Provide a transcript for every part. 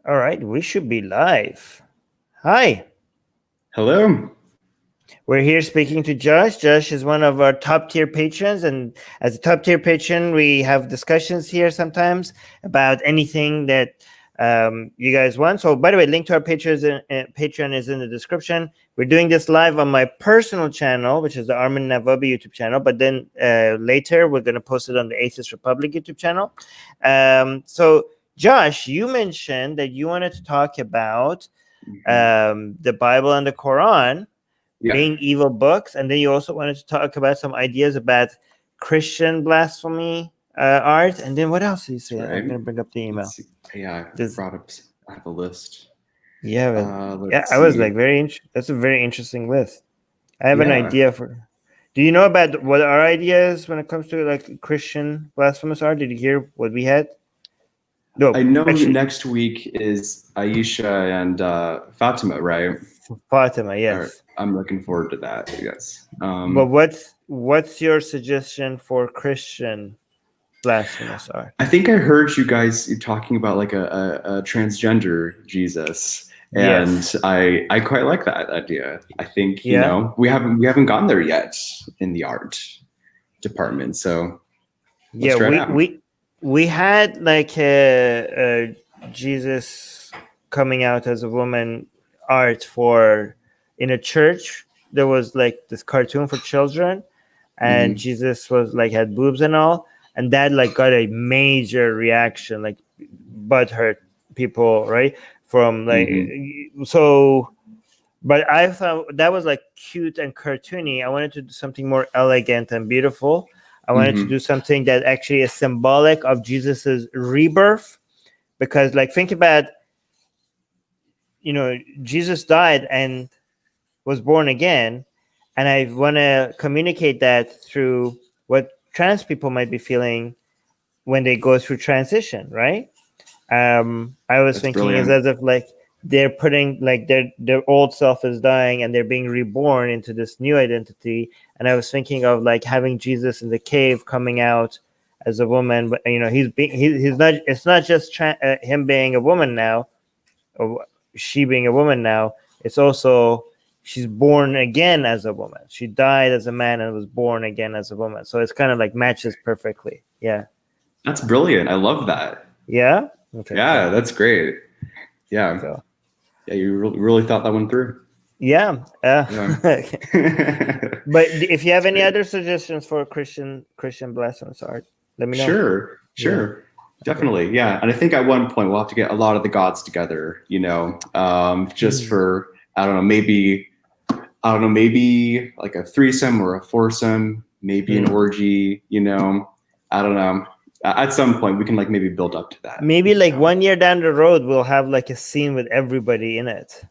All right, we should be live. Hi, Hello. we're here speaking to Josh. Josh is one of our top tier patrons, and as a top tier patron, we have discussions here sometimes about anything that you guys want. So, by the way, link to our Patreon is in the description. We're doing this live on my personal channel, which is the Armin Navabi YouTube channel, but then later we're going to post it on the Atheist Republic YouTube channel. So, Josh, you mentioned that you wanted to talk about the Bible and the Koran Yeah. being evil books, and then you also wanted to talk about some ideas about Christian blasphemy art, and then what else did you say? Right. I'm going to bring up the email. Yeah, I brought up. I have a list. Yeah, Let's I was see. like that's a very interesting list. I have an Yeah. idea for. Do you know about what our idea is when it comes to like Christian blasphemous art? Did you hear what we had? No, I know actually, next week is Aisha and Fatima, right? Fatima. Yes. I'm looking forward to that. Yes. But what's your suggestion for Christian blasphemous art? I think I heard you guys talking about like a transgender Jesus, and Yes. I quite like that idea. I think Yeah. we haven't gotten there yet in the art department, so let's try it out. We had like a Jesus coming out as a woman art for in a church. There was like this cartoon for children, and Jesus was like had boobs and all, and that like got a major reaction, like butthurt people, right? From like so. But I thought that was like cute and cartoony. I wanted to do something more elegant and beautiful. I wanted to do something that actually is symbolic of Jesus's rebirth, because like think about, Jesus died and was born again, and I want to communicate that through what trans people might be feeling when they go through transition, right? I was That's thinking brilliant. is as if like they're putting like their old self is dying and they're being reborn into this new identity. And I was thinking of like having Jesus in the cave coming out as a woman, but he's not. It's not just him being a woman now, or she being a woman now. It's also she's born again as a woman. She died as a man and was born again as a woman. So it's kind of like matches perfectly. Yeah. That's brilliant. I love that. Yeah. Okay. Yeah, that's great. Yeah. So. Yeah, you really thought that one through. Yeah. Yeah. But if you have any other suggestions for Christian blasphemous art, let me know. Sure. Yeah. Definitely. Yeah. And I think at one point we'll have to get a lot of the gods together, just for, I don't know, maybe like a threesome or a foursome, maybe an orgy, I don't know. At some point we can like maybe build up to that. Maybe like 1 year down the road, we'll have like a scene with everybody in it.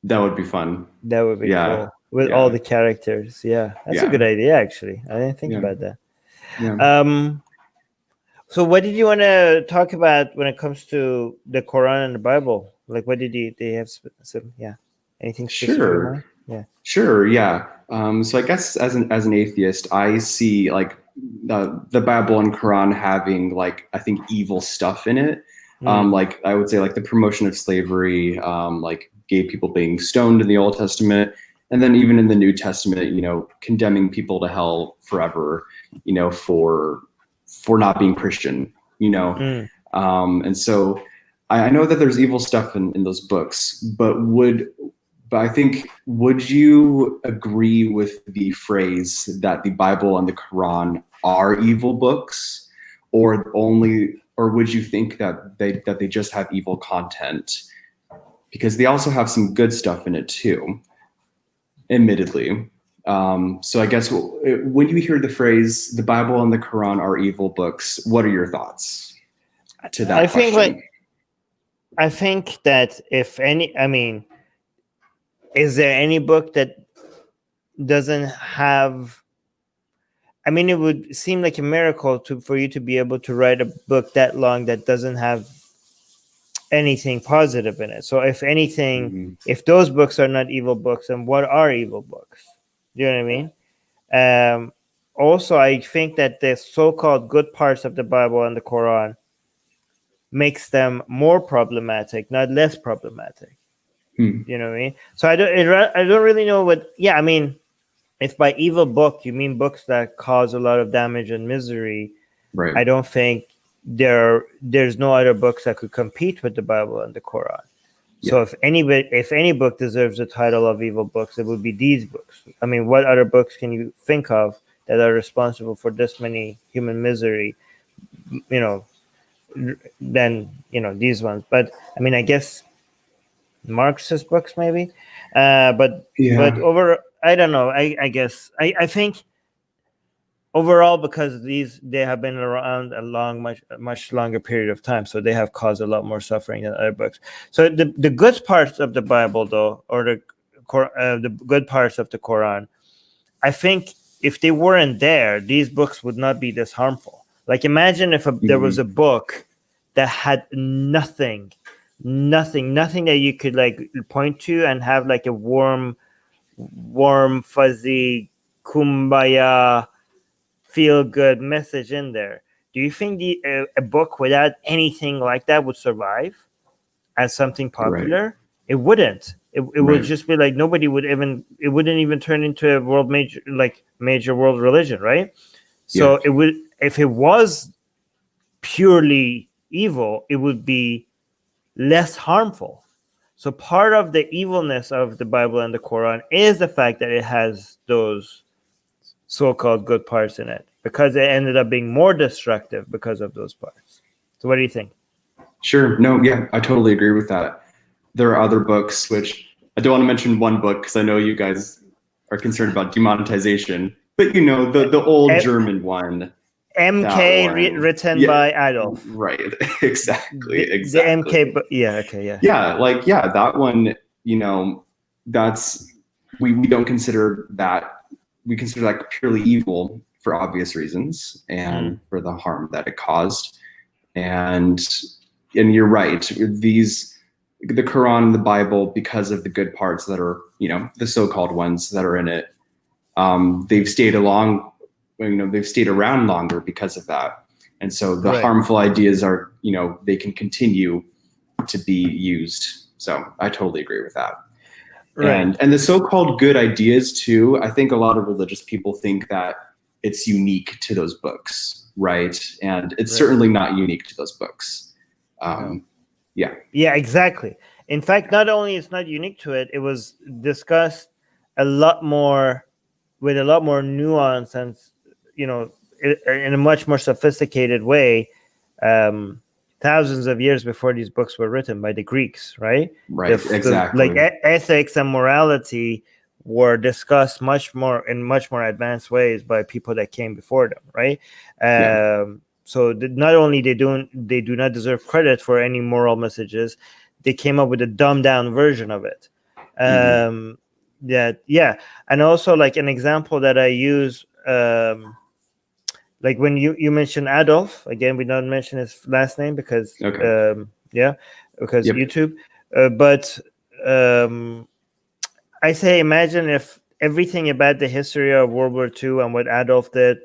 That would be fun. That would be cool. With all the characters. Yeah. That's a good idea, actually. I didn't think about that. Yeah. So what did you want to talk about when it comes to the Quran and the Bible? Like what did they have some anything specific in mind? Yeah. Sure, yeah. So I guess as an atheist, I see like the Bible and Quran having like I think evil stuff in it. Like I would say like the promotion of slavery, like gay people being stoned in the Old Testament, and then even in the New Testament, condemning people to hell forever, for not being Christian, and so I know that there's evil stuff in those books, but I think, would you agree with the phrase that the Bible and the Quran are evil books, or would you think that they just have evil content? Because they also have some good stuff in it too, admittedly. So I guess when you hear the phrase "the Bible and the Quran are evil books," what are your thoughts to that question? I think that if any, is there any book that doesn't have? I mean, it would seem like a miracle for you to be able to write a book that long that doesn't have anything positive in it. So if anything, if those books are not evil books, then what are evil books? Do you know what I mean? Also, I think that the so-called good parts of the Bible and the Quran makes them more problematic, not less problematic. You know what I mean? So I don't really know what. Yeah, I mean, if by evil book you mean books that cause a lot of damage and misery, Right. I don't think there's no other books that could compete with the Bible and the Quran. So if any book deserves the title of evil books, it would be these books. I mean, what other books can you think of that are responsible for this many human misery, than these ones? But I mean, I guess Marxist books maybe, but over, I don't know. I guess I think overall, because they have been around much longer period of time, so they have caused a lot more suffering than other books. So the good parts of the Bible, though, or the good parts of the Quran, I think if they weren't there, these books would not be this harmful. Like, imagine if there was a book that had nothing that you could like point to and have like a warm, fuzzy, kumbaya, feel good message in there. Do you think a book without anything like that would survive as something popular? Right. It wouldn't. It would just be like nobody would even. It wouldn't even turn into a major world religion, right? So it would, if it was purely evil, it would be less harmful. So part of the evilness of the Bible and the Quran is the fact that it has those so-called good parts in it, because it ended up being more destructive because of those parts. So what do you think? Sure. No, yeah, I totally agree with that. There are other books, which I don't want to mention one book because I know you guys are concerned about demonetization, but the old German one. MK written by Adolf. Right. Exactly. The MK, but yeah. Yeah, that one, that's, we don't consider that. We consider that purely evil for obvious reasons and for the harm that it caused. And you're right. The Quran, the Bible, because of the good parts that are, the so-called ones that are in it, they've stayed around longer because of that. And so the harmful ideas are, they can continue to be used. So I totally agree with that. Right. And the so-called good ideas too, I think a lot of religious people think that it's unique to those books, right? And it's certainly not unique to those books. Yeah, exactly. In fact, not only it's not unique to it, it was discussed a lot more with a lot more nuance and, in a much more sophisticated way, thousands of years before these books were written by the Greeks, right? Right, exactly. Like ethics and morality were discussed in much more advanced ways by people that came before them, right? So not only they do not deserve credit for any moral messages, they came up with a dumbed down version of it. And also, like, an example that I use, like when you mentioned Adolf, again, we don't mention his last name because YouTube. But I say, imagine if everything about the history of World War II and what Adolf did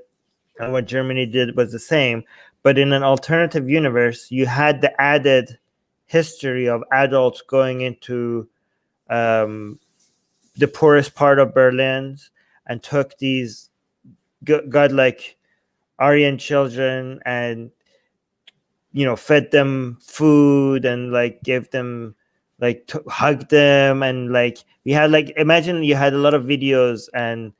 and what Germany did was the same, but in an alternative universe, you had the added history of adults going into the poorest part of Berlin and took these godlike Aryan children and fed them food and like gave them hugged them, and like we had, like, imagine you had a lot of videos and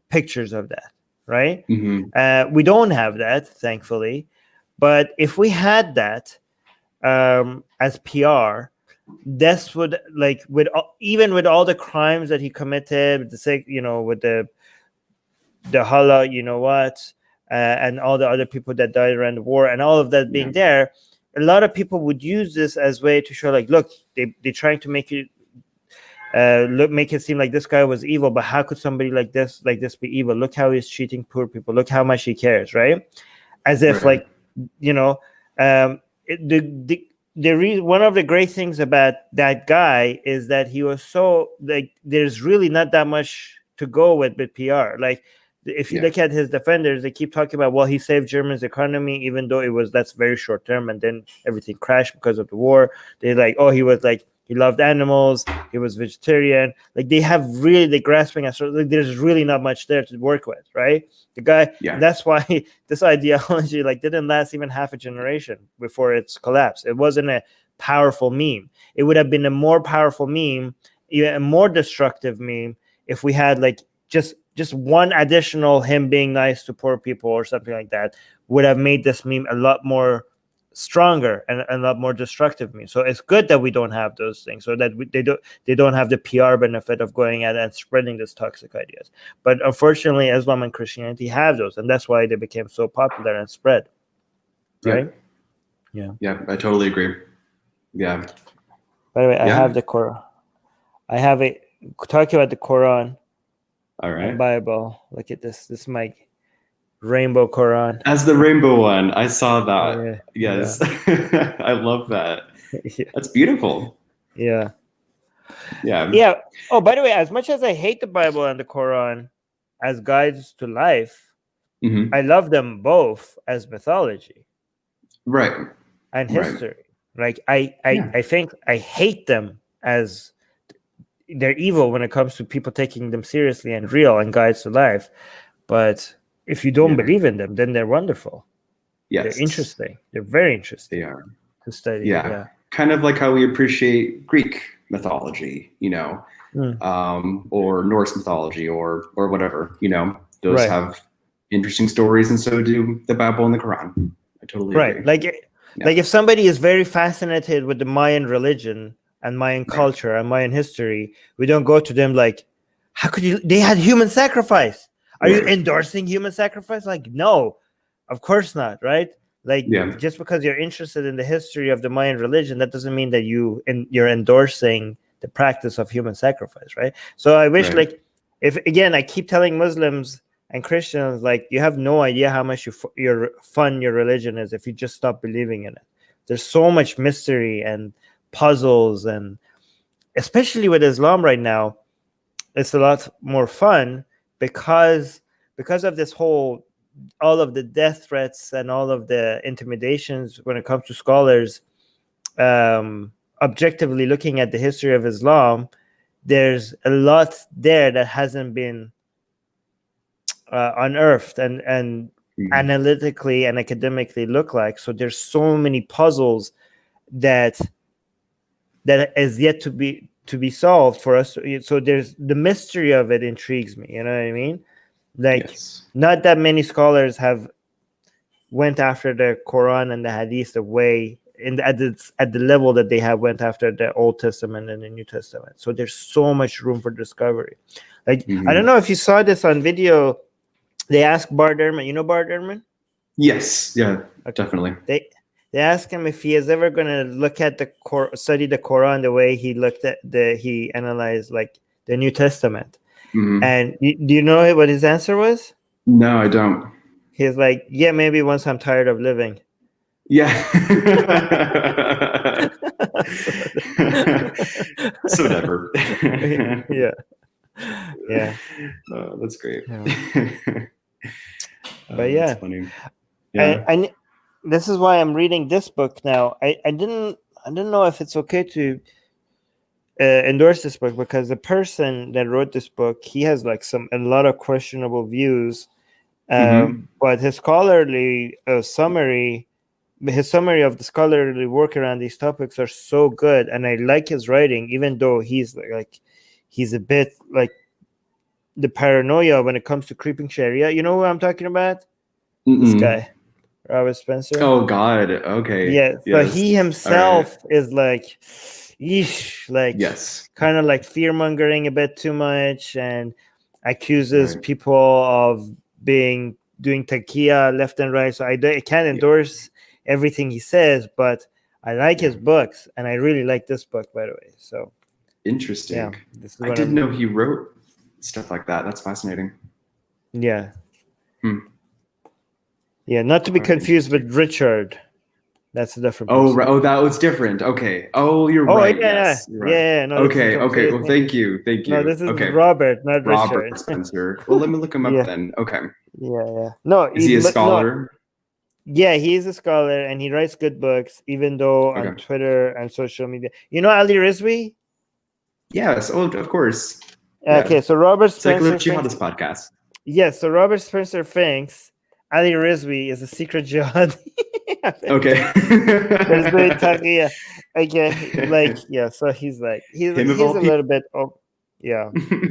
pictures of that, right? We don't have that, thankfully, but if we had that as PR, this would, like, even with all the crimes that he committed, with the Hala, and all the other people that died around the war, and all of that being there, a lot of people would use this as a way to show, like, look, they're trying to make it make it seem like this guy was evil, but how could somebody like this be evil? Look how he's treating poor people. Look how much he cares, right? As if one of the great things about that guy is that he was so, like, there's really not that much to go with PR. Like, If you look at his defenders, they keep talking about, well, he saved Germany's economy, even though that's very short term, and then everything crashed because of the war. They're like, oh, he loved animals, he was vegetarian. Like, they have really the grasping at there's really not much there to work with, right? The guy, that's why this ideology didn't last even half a generation before its collapse. It wasn't a powerful meme. It would have been a more powerful meme, even a more destructive meme, if we had just one additional him being nice to poor people or something like that would have made this meme a lot more stronger and a lot more destructive meme. So it's good that we don't have those things, so that they don't have the PR benefit of going out and spreading these toxic ideas. But unfortunately, Islam and Christianity have those, and that's why they became so popular and spread. Right? Yeah, I totally agree. Yeah. By the way, I have the Quran. I have a talking about the Quran. All right. Bible. Look at this. This is my rainbow Quran. As the rainbow one, I saw that. Yes. Yeah. I love that. That's beautiful. Yeah. Yeah. Oh, by the way, as much as I hate the Bible and the Quran as guides to life, I love them both as mythology. Right. And history. I think I hate them as they're evil when it comes to people taking them seriously and real and guides to life. But if you don't believe in them, then they're wonderful. Yes. They're interesting. They're very interesting. They are. To study. Yeah. Kind of like how we appreciate Greek mythology, or Norse mythology or whatever, those have interesting stories, and so do the Bible and the Quran. I totally agree. Like if somebody is very fascinated with the Mayan religion and Mayan culture and Mayan history, we don't go to them like, how could you? They had human sacrifice. Are you endorsing human sacrifice? Like, no, of course not, right? Just because you're interested in the history of the Mayan religion, that doesn't mean that you're endorsing the practice of human sacrifice, right? So I wish, if again, I keep telling Muslims and Christians, you have no idea how much fun your religion is if you just stop believing in it. There's so much mystery and puzzles, and especially with Islam right now, it's a lot more fun because of this all of the death threats and all of the intimidations when it comes to scholars. Objectively looking at the history of Islam, there's a lot there that hasn't been unearthed and analytically and academically look like. So there's so many puzzles that is yet to be solved for us. So there's the mystery of it intrigues me. You know what I mean? Not that many scholars have went after the Quran and the Hadith the way at the level that they have went after the Old Testament and the New Testament. So there's so much room for discovery. I don't know if you saw this on video. They asked Bart Ehrman. You know Bart Ehrman? Yes. Yeah. Okay. Definitely. They asked him if he is ever going to study the Quran the way he he analyzed the New Testament. And do you know what his answer was? No, I don't. He's like, yeah, maybe once I'm tired of living. Yeah. So never. Yeah. Oh, that's great. But yeah, that's funny. Yeah. I this is why I'm reading this book now. I didn't know if it's okay to endorse this book, because the person that wrote this book, he has a lot of questionable views, but his scholarly summary of the scholarly work around these topics are so good, and I like his writing, even though he's he's a bit the paranoia when it comes to creeping Sharia. You know who I'm talking about? This guy, Robert Spencer. Oh God. Okay. Yeah. Yes. But he himself is kind of fear mongering a bit too much, and accuses people of doing taqiyya left and right. So I can't endorse everything he says, but I like his books, and I really like this book, by the way. So interesting. Yeah, I didn't know he wrote stuff like that. That's fascinating. Yeah. Yeah, not to be confused with Richard. That's a different Oh, person. right. Oh, that was different. Okay. Oh, you're right. Yes. You're right. Yeah. No, Okay. Okay. Well, thank you. Thank you. No, this is Okay. Robert, not Robert Richard. Spencer. Well, let me look him up Yeah. then. Okay. Yeah. No, Is he a scholar? No, yeah, he's a scholar and he writes good books, even though on Okay. Twitter and social media. You know Ali Rizvi? Yes. Oh, of course. Okay, Yeah. so Robert Secular Spencer thinks. Jihadist podcast. Yes, so Robert Spencer thinks Ali Rizvi is a secret jihad. Okay. There's the Taqiyya. Okay, like so he's like he's Him of a all people. little bit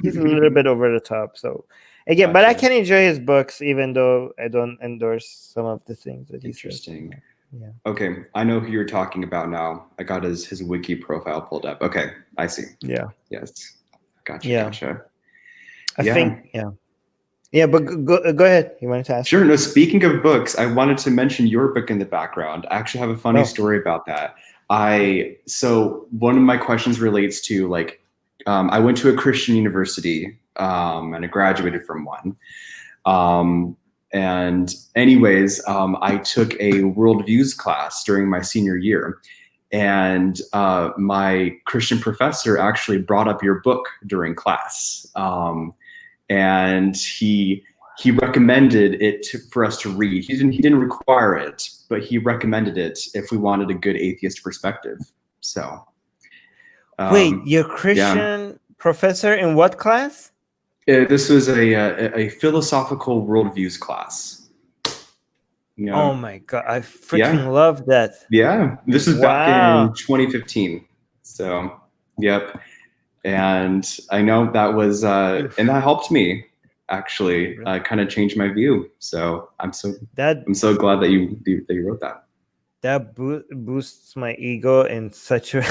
he's a little bit over the top. So again, but I Gotcha. can enjoy his books even though I don't endorse some of the things that he says. Interesting. Yeah. Okay, I know who you're talking about now. I got his wiki profile pulled up. Okay, I see. Yeah. Yes. Gotcha. Yeah. Gotcha. I think yeah, but go ahead. You wanted to ask? Sure. No, speaking of books, I wanted to mention your book in the background. I actually have a funny story about that. So one of my questions relates to like, I went to a Christian university and I graduated from one. And anyways, I took a worldviews class during my senior year. And my Christian professor actually brought up your book during class. And he recommended it for us to read. He didn't require it, but he recommended it if we wanted a good atheist perspective. So, wait, your Christian professor in what class? This was a philosophical worldviews class. Yeah. Oh my God, I freaking love that. Yeah, this was back in 2015. So, yep. And I know that was, and that helped me actually kind of change my view. So I'm so glad that you wrote that. That boosts my ego in such a.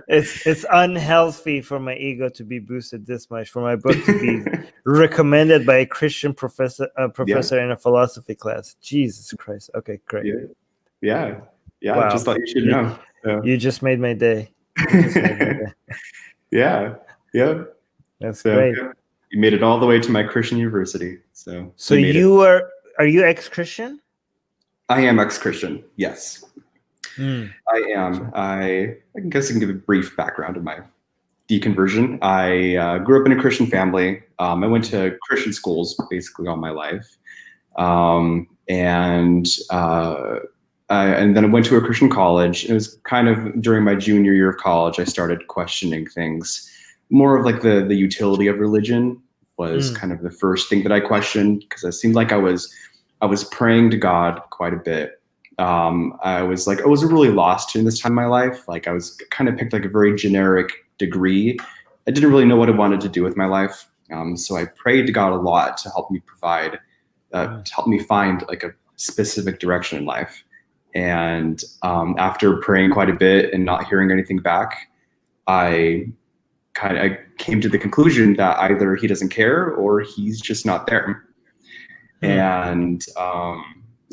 it's unhealthy for my ego to be boosted this much. For my book to be recommended by a Christian professor in a philosophy class. Jesus Christ. Okay, great. Yeah. Wow. Just thought you should know. You just made my day. Yeah. That's great. You made it all the way to my Christian university. So are you ex-Christian? I am ex-Christian. Yes, I am. I guess I can give a brief background of my deconversion. I grew up in a Christian family. I went to Christian schools basically all my life, and then I went to a Christian college. It was kind of during my junior year of college, I started questioning things. More of like the utility of religion was kind of the first thing that I questioned, because it seemed like I was praying to God quite a bit. I was really lost in this time in my life. Like I was kind of picked like a very generic degree. I didn't really know what I wanted to do with my life. So I prayed to God a lot to help me to help me find like a specific direction in life. And after praying quite a bit and not hearing anything back, I came to the conclusion that either he doesn't care or he's just not there. And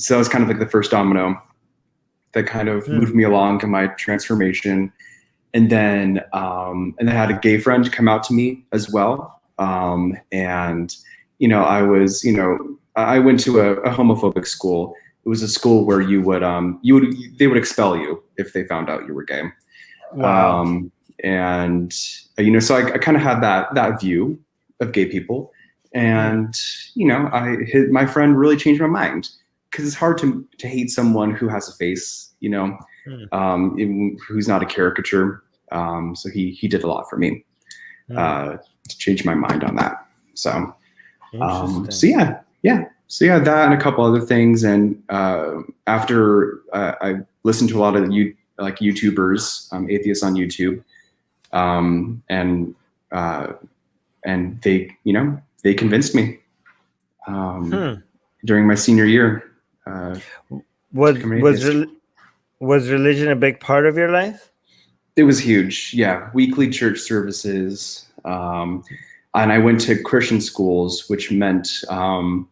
so it was kind of like the first domino that kind of moved me along in my transformation. And then I had a gay friend come out to me as well. And I went to a homophobic school. It was a school where they would expel you if they found out you were gay. Wow. And so I kind of had that view of gay people. And my friend really changed my mind, because it's hard to hate someone who has a face, who's not a caricature. So he did a lot for me to change my mind on that. So that and a couple other things. And after I listened to a lot of YouTubers, atheists on YouTube, and they convinced me during my senior year. Was religion a big part of your life? It was huge. Yeah. Weekly church services. And I went to Christian schools, which meant in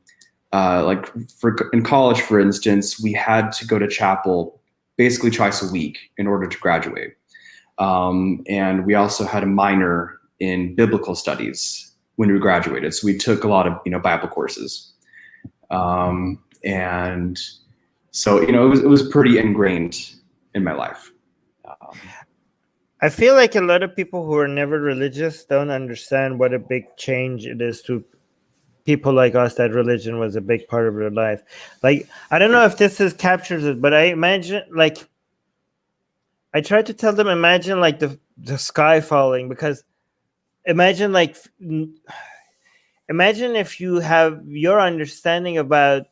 college, for instance, we had to go to chapel basically twice a week in order to graduate. And we also had a minor in biblical studies when we graduated. So we took a lot of, Bible courses. And So, it was pretty ingrained in my life. I feel like a lot of people who are never religious don't understand what a big change it is to people like us that religion was a big part of their life. Like, I don't know if captures it, but I imagine, like, I try to tell them, imagine like the sky falling, because imagine if you have your understanding about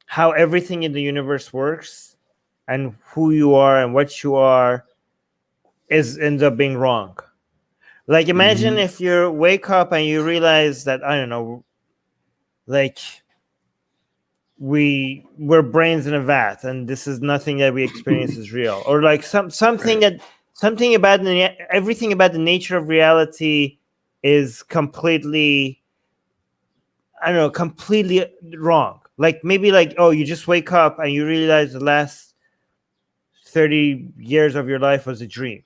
how everything in the universe works and who you are and what you are ends up being wrong. Like, imagine if you wake up and you realize that, I don't know, like, we're brains in a vat and this is nothing that we experience is real, or like something Right. about everything about the nature of reality is completely, I don't know, completely wrong. Like, maybe like, oh, you just wake up and you realize the last 30 years of your life was a dream,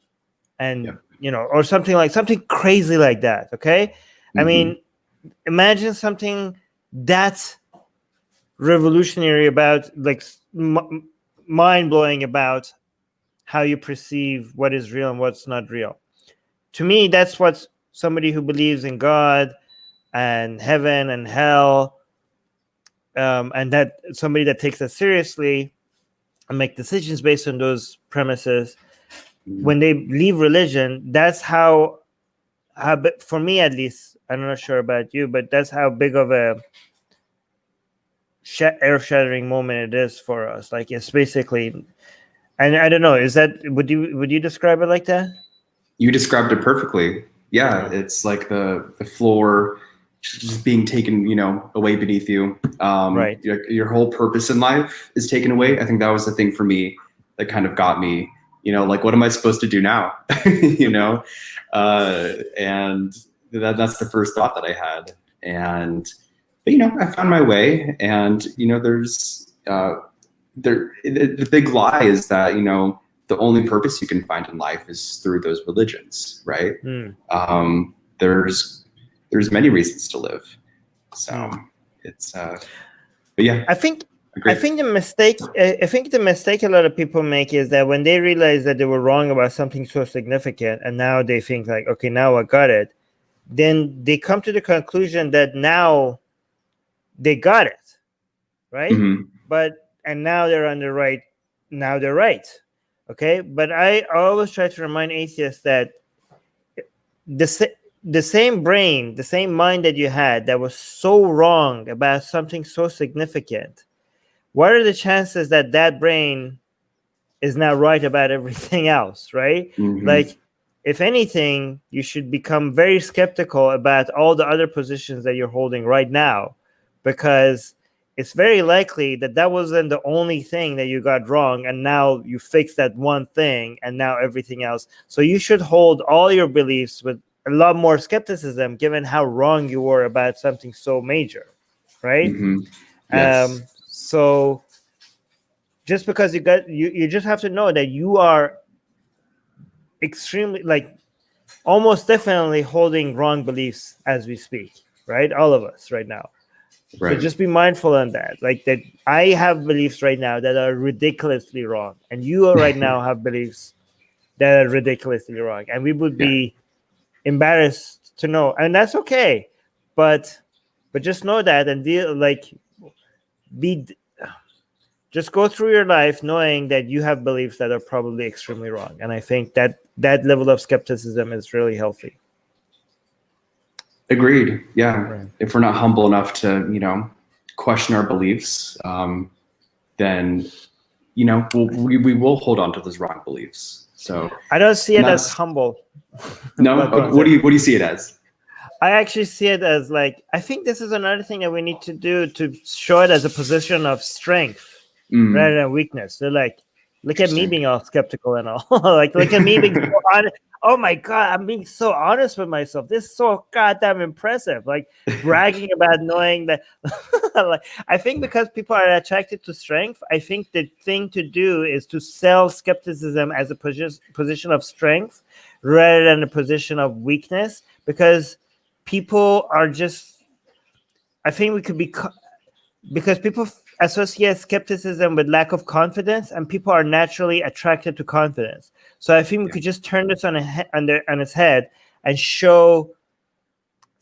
and or something crazy like that. Okay. I mean, imagine something that's revolutionary about, like, mind-blowing about how you perceive what is real and what's not real. To me, that's what somebody who believes in God and heaven and hell, and that somebody that takes that seriously and make decisions based on those premises, when they leave religion, that's how for me at least, I'm not sure about you, but that's how big of a earth-shattering moment it is for us. Like, it's basically, and I don't know, is that, would you describe it like that? You described it perfectly. Yeah, it's like the floor just being taken, away beneath you. Right. Your whole purpose in life is taken away. I think that was the thing for me that kind of got me, like, what am I supposed to do now? And that's the first thought that I had. But I found my way, and there's the big lie is that the only purpose you can find in life is through those religions, right? There's many reasons to live, so it's but yeah, I think the mistake a lot of people make is that when they realize that they were wrong about something so significant, and now they think like, okay, now I got it, then they come to the conclusion that now they got it, right? And now they're on the right. Now they're right. Okay. But I always try to remind atheists that the same brain, the same mind that you had that was so wrong about something so significant, what are the chances that that brain is now right about everything else, right? Like, if anything, you should become very skeptical about all the other positions that you're holding right now, because it's very likely that that wasn't the only thing that you got wrong, and now you fixed that one thing, and now everything else. So you should hold all your beliefs with a lot more skepticism, given how wrong you were about something so major, right? Yes. So just because you just have to know that you are extremely, like, almost definitely holding wrong beliefs as we speak, right? All of us right now. Right. So just be mindful on that. Like, that I have beliefs right now that are ridiculously wrong, and you right now have beliefs that are ridiculously wrong, and we would be embarrassed to know, and that's okay. But just know that, and just go through your life knowing that you have beliefs that are probably extremely wrong. And I think that level of skepticism is really healthy. Agreed. Yeah. Right. If we're not humble enough to, question our beliefs, then, we will hold on to those wrong beliefs. So I don't see it as humble. No. What do you see it as? I actually see it as, like, I think this is another thing that we need to do to show it as a position of strength rather than weakness. They're like, look at me being all skeptical and all. Like, look at me being so honest. Oh my God, I'm being so honest with myself. This is so goddamn impressive. Like, bragging about knowing that. Like, I think because people are attracted to strength, I think the thing to do is to sell skepticism as a position of strength rather than a position of weakness, because people are just, I think we could be, because people associate skepticism with lack of confidence, and people are naturally attracted to confidence. So I think we could just turn this on its head and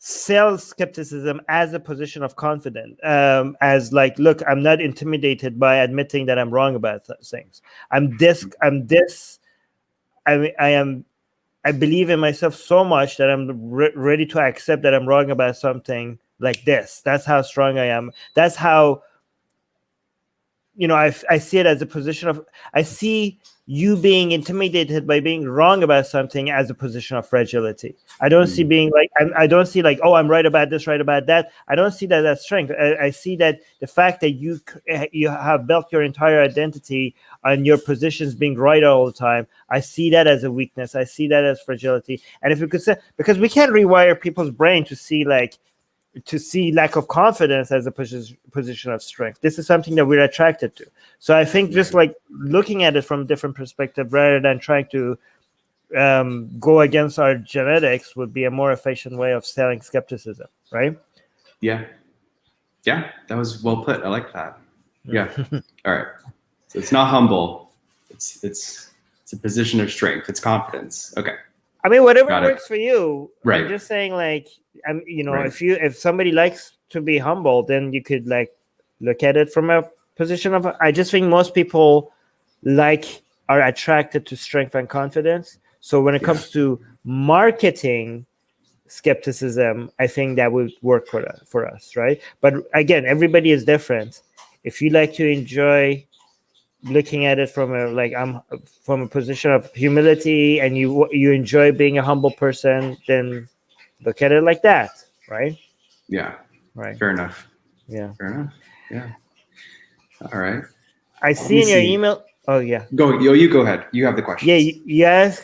sell skepticism as a position of confidence, as like, look, I'm not intimidated by admitting that I'm wrong about things. I believe in myself so much that I'm ready to accept that I'm wrong about something like this. That's how strong I am. That's how, I see it as a position of, I see you being intimidated by being wrong about something as a position of fragility. I don't see being like, I don't see like, oh, I'm right about this, right about that. I don't see that as strength. I see that the fact that you have built your entire identity on your positions being right all the time, I see that as a weakness. I see that as fragility. And if you could say, because we can't rewire people's brain to see lack of confidence as a position of strength. This is something that we're attracted to. So I think just like looking at it from a different perspective rather than trying to go against our genetics would be a more efficient way of selling skepticism, right? Yeah, that was well put. I like that. Yeah. All right. So it's not humble. It's a position of strength. It's confidence. Okay. I mean, whatever works for you. Right. I'm just saying, like, if somebody likes to be humble, then you could like look at it from a position of. I just think most people are attracted to strength and confidence. So when it comes to marketing skepticism, I think that would work for us, right? But again, everybody is different. If you like to enjoy looking at it from a position of humility and you enjoy being a humble person, then look at it like that, right? Yeah. Right. Fair enough. Yeah. Fair enough. Yeah. All right. I see in your email. Oh yeah. You go ahead. You have the question. Yeah.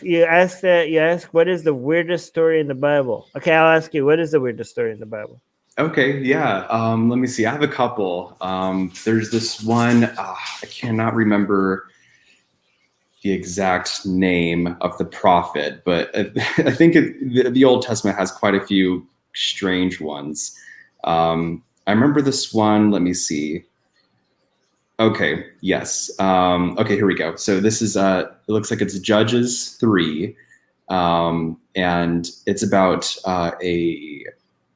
You ask what is the weirdest story in the Bible? Okay, I'll ask you, what is the weirdest story in the Bible? Okay, yeah. Let me see. I have a couple. There's this one. I cannot remember the exact name of the prophet, but I think the Old Testament has quite a few strange ones. I remember this one. Let me see. Okay. Yes. Okay. Here we go. So this is. It looks like it's Judges 3, and it's about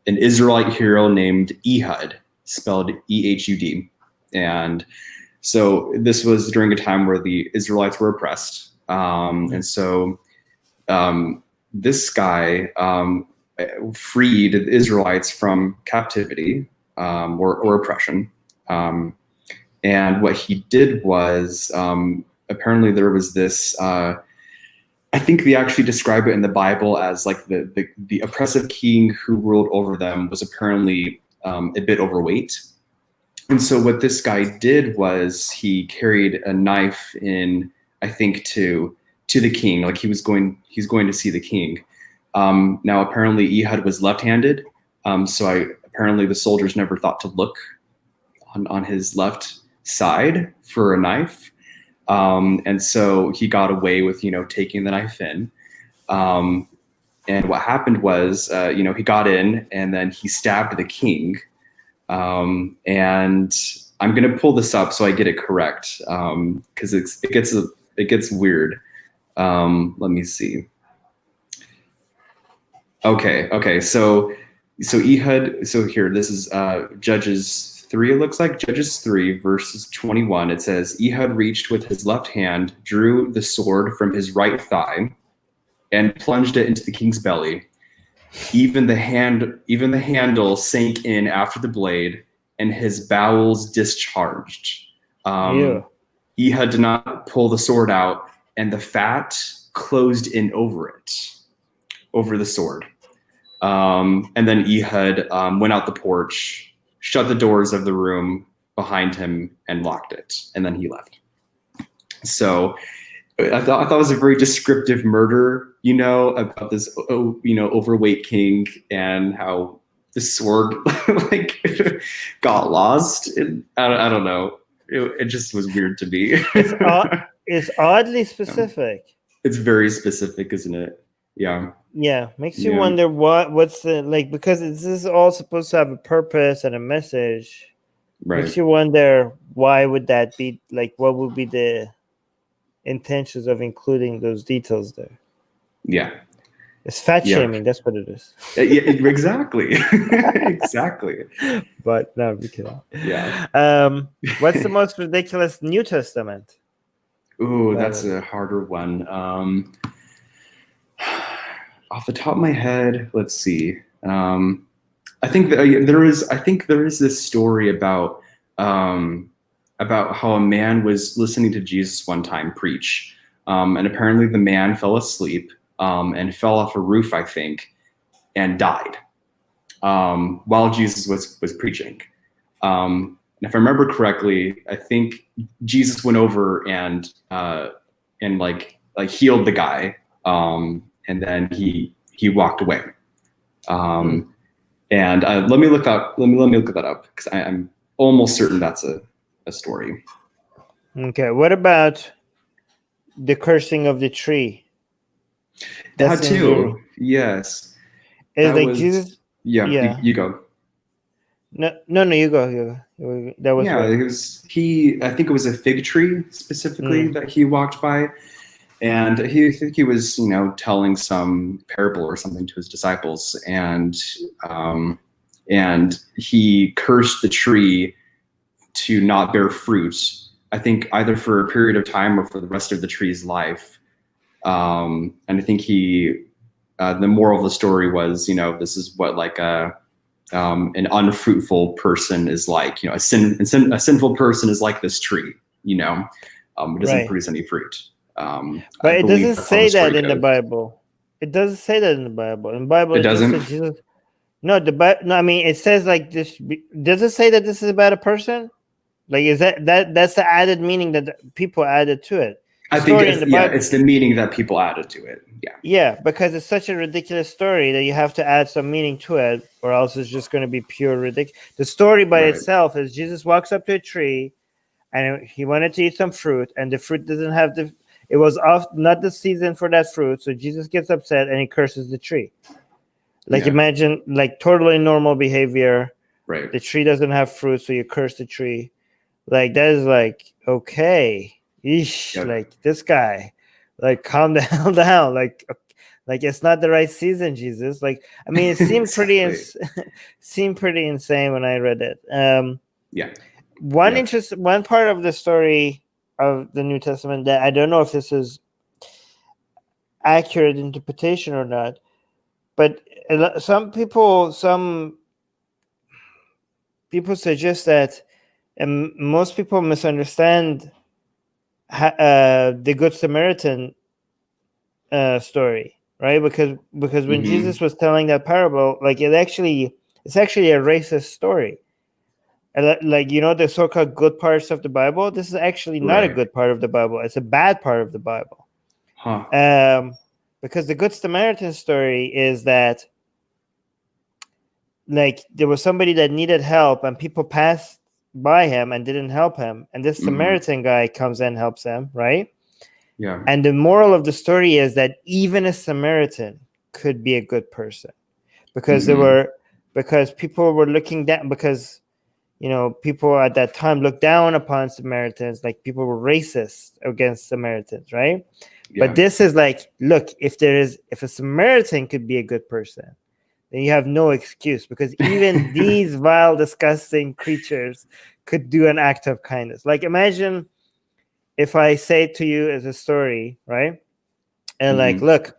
an Israelite hero named Ehud, spelled Ehud. And so this was during a time where the Israelites were oppressed. And so this guy freed the Israelites from captivity or oppression. And what he did was apparently there was this I think they actually describe it in the Bible as like the oppressive king who ruled over them was apparently a bit overweight. And so what this guy did was he carried a knife in, I think, to the king, like he's going to see the king. Now apparently Ehud was left-handed, so apparently the soldiers never thought to look on his left side for a knife. And so he got away with, taking the knife in. And what happened was, he got in and then he stabbed the king. And I'm going to pull this up so I get it correct. Cause it gets weird. Let me see. Okay. So Ehud, so here, this is, Judges 3, it looks like. Judges 3, verses 21. It says, Ehud reached with his left hand, drew the sword from his right thigh, and plunged it into the king's belly. Even the handle sank in after the blade, and his bowels discharged. Ehud did not pull the sword out, and the fat closed in over the sword. And then Ehud went out the porch, shut the doors of the room behind him, and locked it, and then he left. So I thought it was a very descriptive murder, about this, overweight king and how the sword got lost. I don't know. It just was weird to me. It's oddly specific. It's very specific, isn't it? Yeah. Yeah, makes you wonder what's the because this is all supposed to have a purpose and a message. Makes you wonder, why would that be? Like, what would be the intentions of including those details there? Yeah. It's fat shaming. That's what it is. Yeah, exactly. Exactly. But no, we kidding. Yeah. What's the most ridiculous New Testament? Ooh, that's a harder one. Off the top of my head, let's see. I think there is this story about how a man was listening to Jesus one time preach, and apparently the man fell asleep and fell off a roof, I think, and died while Jesus was preaching. And if I remember correctly, I think Jesus went over and like healed the guy, and then he walked away. And let me look that up, because I'm almost certain that's a story. Okay, what about the cursing of the tree? That too. Yes. It's like Jesus. Yeah. You go. No, you go. That was I think it was a fig tree specifically that he walked by, and I think he was, telling some parable or something to his disciples, and he cursed the tree to not bear fruit. I think either for a period of time or for the rest of the tree's life. And I think the moral of the story was, this is what like an unfruitful person is like. A sinful person is like this tree. It doesn't produce any fruit. But it doesn't say that in the Bible. It doesn't say that in the Bible. In the Bible, it doesn't. Jesus. No, no. I mean, it says like this. Does it say that this is about a person? Like, is that's the added meaning that people added to it? I think it's the meaning that people added to it. Yeah. Yeah, because it's such a ridiculous story that you have to add some meaning to it, or else it's just going to be pure ridiculous. The story by itself is Jesus walks up to a tree, and he wanted to eat some fruit, and the fruit doesn't have it was not the season for that fruit, so Jesus gets upset and he curses the tree. Like, imagine, like, totally normal behavior. Right. The tree doesn't have fruit, so you curse the tree. Like, that is like, okay. Eesh, like, this guy, like, calm the hell down. Like it's not the right season, Jesus. Like, I mean, it seemed pretty insane when I read it. One part of the story of the New Testament that I don't know if this is accurate interpretation or not, but some people suggest that, and most people misunderstand the Good Samaritan story, right? Because when Jesus was telling that parable, like, it's actually a racist story. Like, the so-called good parts of the Bible, this is actually not a good part of the Bible. It's a bad part of the Bible. Because the Good Samaritan story is that, like, there was somebody that needed help and people passed by him and didn't help him, and this Samaritan guy comes and helps him, right? Yeah. And the moral of the story is that even a Samaritan could be a good person, because because people were looking down, because people at that time looked down upon Samaritans, like people were racist against Samaritans, right? Yeah. But this is like, look, if a Samaritan could be a good person, then you have no excuse, because even these vile, disgusting creatures could do an act of kindness. Like, imagine if I say to you as a story, right? And like, look,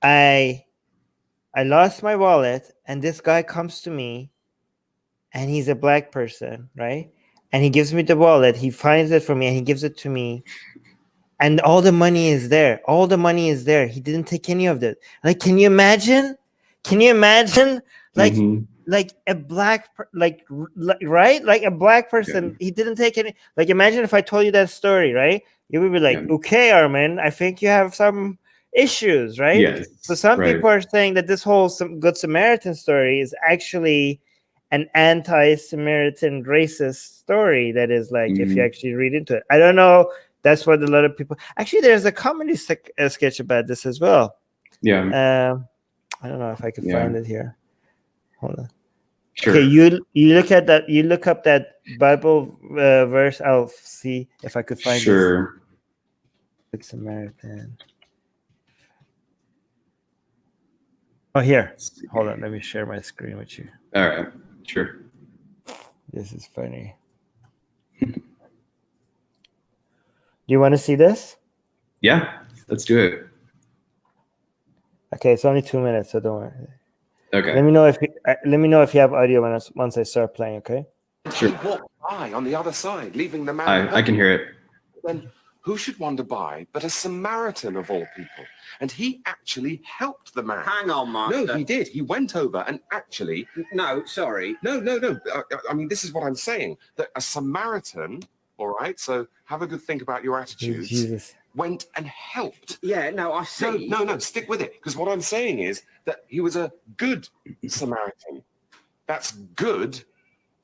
I lost my wallet, and this guy comes to me, and he's a black person, right? And he gives me the wallet. He finds it for me, and he gives it to me. And all the money is there. All the money is there. He didn't take any of it. Like, can you imagine? Like a black, right? Like a black person, he didn't take any. Like, imagine if I told you that story, right? You would be like, okay, Armin, I think you have some issues, right? Yes. So some people are saying that this whole Good Samaritan story is actually an anti-Samaritan racist story. That is like, if you actually read into it, I don't know. That's what a lot of people. Actually, there's a comedy sketch about this as well. Yeah. I don't know if I can find it here. Hold on. Sure. Okay, you look at that. You look up that Bible verse. I'll see if I could find this. Sure. Good Samaritan. Oh, here. Hold on. Let me share my screen with you. All right. Sure. This is funny. Do you want to see this? Yeah. Let's do it. Okay, it's only 2 minutes, so don't worry. Okay. Let me know if you have audio once I start playing. Okay. Sure. He walked by on the other side, leaving the man. I can hear it. Then who should wander by but a Samaritan of all people? And he actually helped the man. Hang on, Master. No, he did. He went over and actually. No, sorry. No. I mean, this is what I'm saying. That a Samaritan, all right, so have a good think about your attitudes. Jesus. Went and helped. Yeah, no, I see. No, stick with it. Because what I'm saying is that he was a good Samaritan. That's good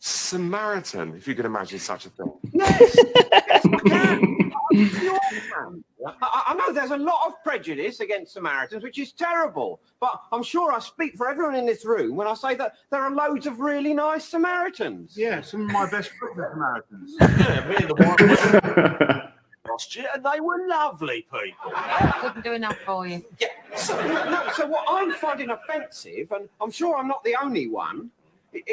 Samaritan, if you can imagine such a thing. Yes, I can. I know there's a lot of prejudice against Samaritans, which is terrible. But I'm sure I speak for everyone in this room when I say that there are loads of really nice Samaritans. Yeah, some of my best friends are Samaritans. Yeah, me and the wife last year, and they were lovely people. Couldn't do enough for you. Yeah. So what I'm finding offensive, and I'm sure I'm not the only one,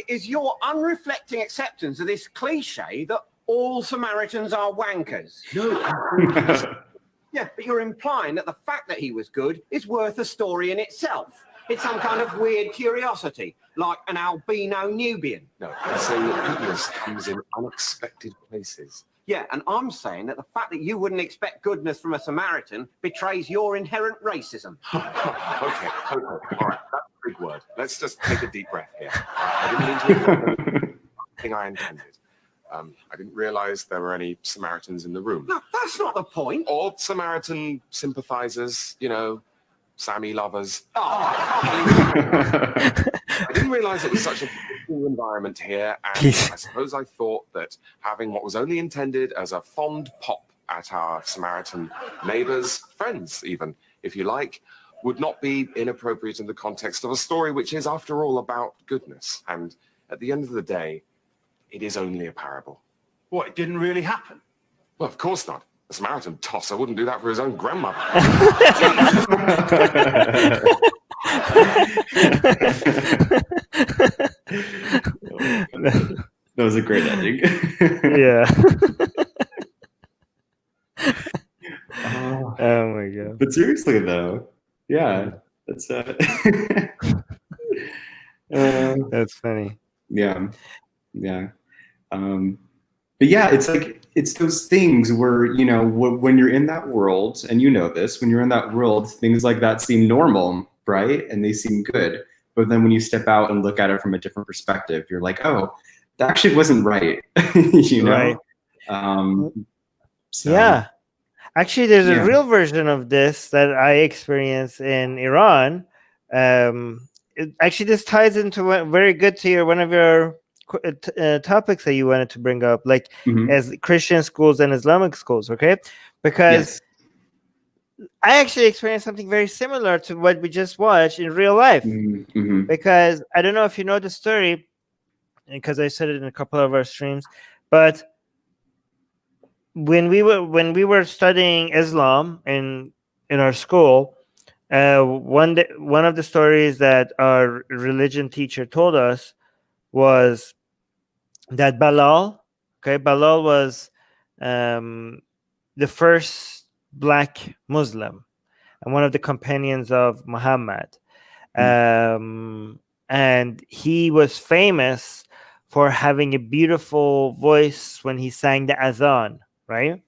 is your unreflecting acceptance of this cliche that all Samaritans are wankers. No. Yeah, but you're implying that the fact that he was good is worth a story in itself. It's some kind of weird curiosity, like an albino Nubian. No, I'm saying that goodness comes in unexpected places. Yeah, and I'm saying that the fact that you wouldn't expect goodness from a Samaritan betrays your inherent racism. Okay. All right, that's a big word. Let's just take a deep breath here. I didn't mean to thing I intended. I didn't realize there were any Samaritans in the room. No, that's not the point. Or Samaritan sympathizers, Sammy lovers. Oh. I didn't realize it was such a cool environment here, and I suppose I thought that having what was only intended as a fond pop at our Samaritan neighbors, friends even, if you like, would not be inappropriate in the context of a story which is, after all, about goodness. And at the end of the day, it is only a parable. What, it didn't really happen? Well, of course not. A Samaritan tosser wouldn't do that for his own grandmother. That was a great ending. Yeah. Oh my god. But seriously though, yeah, that's that's funny. Yeah. But yeah, it's those things where, when you're in that world, and this, when you're in that world, things like that seem normal, right? And they seem good. But then when you step out and look at it from a different perspective, you're like, oh, that actually wasn't right. Right. So, yeah. Actually, there's a real version of this that I experienced in Iran. Actually, this ties into very good to one of your topics that you wanted to bring up, like as Christian schools and Islamic schools, okay? Because I actually experienced something very similar to what we just watched in real life. Because I don't know if you know the story, because I said it in a couple of our streams, but when we were studying Islam in our school, one of the stories that our religion teacher told us was that Balal was the first black Muslim and one of the companions of Muhammad. And he was famous for having a beautiful voice when he sang the adhan, right?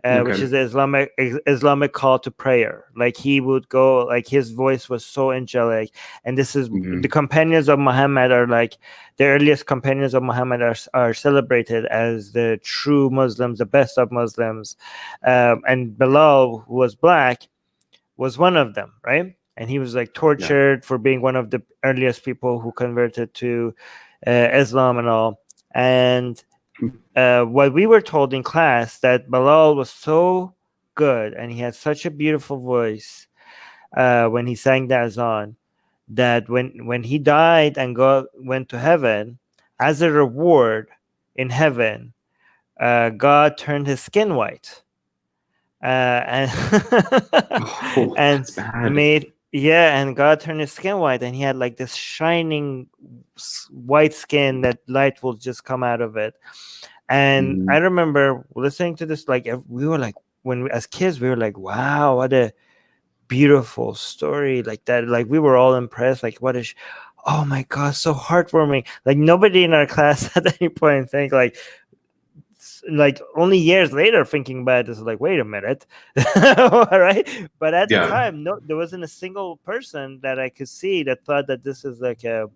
Which is the Islamic call to prayer. Like he would go, like his voice was so angelic. And this is the companions of Muhammad are like the earliest companions of Muhammad are celebrated as the true Muslims, the best of Muslims. And Bilal, who was black, was one of them, right? And he was like tortured for being one of the earliest people who converted to Islam and all. And what we were told in class, that Bilal was so good and he had such a beautiful voice when he sang the azan, that when he died and went to heaven, as a reward in heaven, God turned his skin white, and Oh, and that's bad. and God turned his skin white, and he had like this shining white skin that light will just come out of it. And I remember listening to this, like we were like, as kids, we were like, wow, what a beautiful story, like that. Like we were all impressed, like oh my god, so heartwarming. Like nobody in our class at any point think like only years later thinking about this, like, wait a minute. All right, but at the time, no, there wasn't a single person that I could see that thought that this is like a